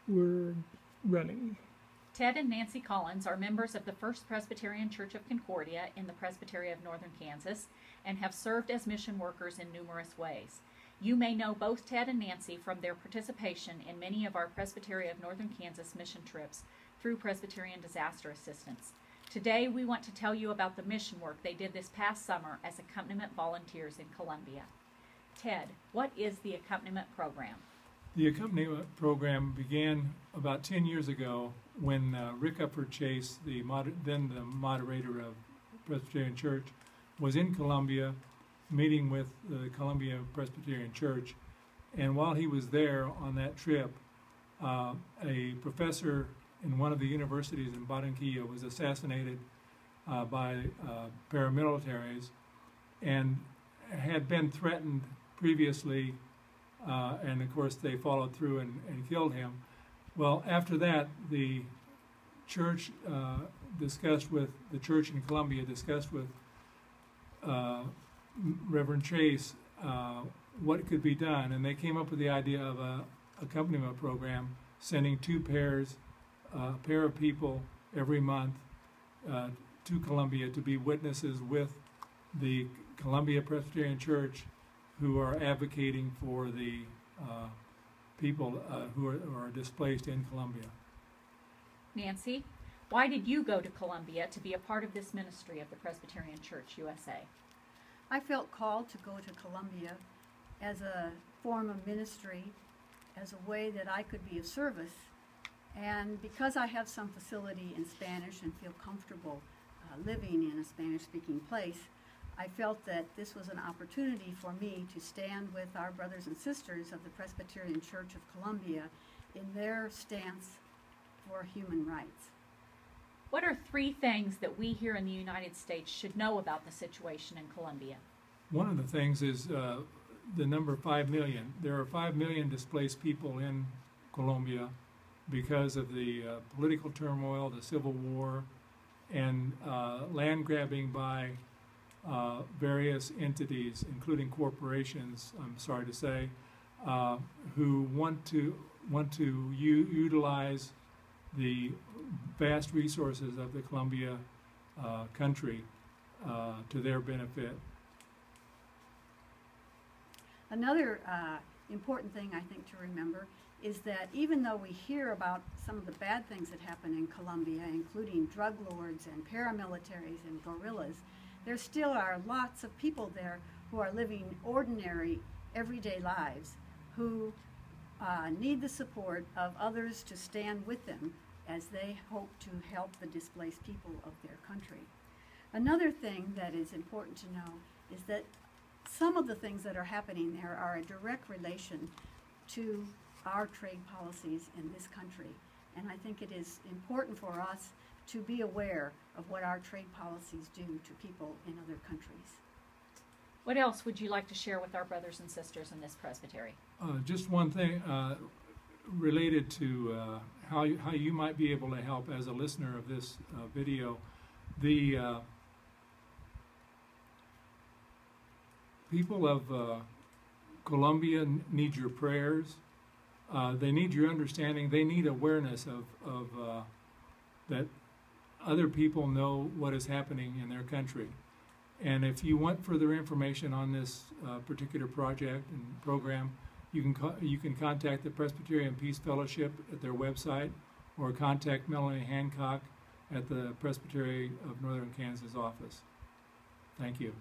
we're running. Ted and Nancy Collins are members of the First Presbyterian Church of Concordia in the Presbytery of Northern Kansas and have served as mission workers in numerous ways. You may know both Ted and Nancy from their participation in many of our Presbytery of Northern Kansas mission trips through Presbyterian Disaster Assistance. Today, we want to tell you about the mission work they did this past summer as accompaniment volunteers in Colombia. Ted, what is the accompaniment program? The accompaniment program began about 10 years ago when Rick Upford Chase, then the moderator of Presbyterian Church, was in Colombia meeting with the Colombia Presbyterian Church. And while he was there on that trip, a professor in one of the universities in Barranquilla was assassinated by paramilitaries and had been threatened previously, and of course they followed through and killed him. Well, after that, the church discussed with the church in Colombia, discussed with Reverend Chase what could be done, and they came up with the idea of a accompaniment program, sending a pair of people every month to Colombia to be witnesses with the Colombia Presbyterian Church, who are advocating for the people who are displaced in Colombia. Nancy, why did you go to Colombia to be a part of this ministry of the Presbyterian Church USA? I felt called to go to Colombia as a form of ministry, as a way that I could be of service. And because I have some facility in Spanish and feel comfortable living in a Spanish-speaking place, I felt that this was an opportunity for me to stand with our brothers and sisters of the Presbyterian Church of Colombia in their stance for human rights. What are 3 things that we here in the United States should know about the situation in Colombia? One of the things is the number 5 million. There are 5 million displaced people in Colombia because of the political turmoil, the civil war, and land grabbing by various entities, including corporations, I'm sorry to say, who want to utilize the vast resources of the Colombia country to their benefit. Another important thing I think to remember is that even though we hear about some of the bad things that happen in Colombia, including drug lords and paramilitaries and guerrillas, there still are lots of people there who are living ordinary, everyday lives, who need the support of others to stand with them as they hope to help the displaced people of their country. Another thing that is important to know is that some of the things that are happening there are a direct relation to our trade policies in this country. And I think it is important for us to be aware of what our trade policies do to people in other countries. What else would you like to share with our brothers and sisters in this presbytery? Just one thing related to how you might be able to help as a listener of this video. The people of Colombia need your prayers. They need your understanding. They need awareness of that other people know what is happening in their country. And if you want further information on this particular project and program, you can contact the Presbyterian Peace Fellowship at their website, or contact Melanie Hancock at the Presbytery of Northern Kansas office. Thank you.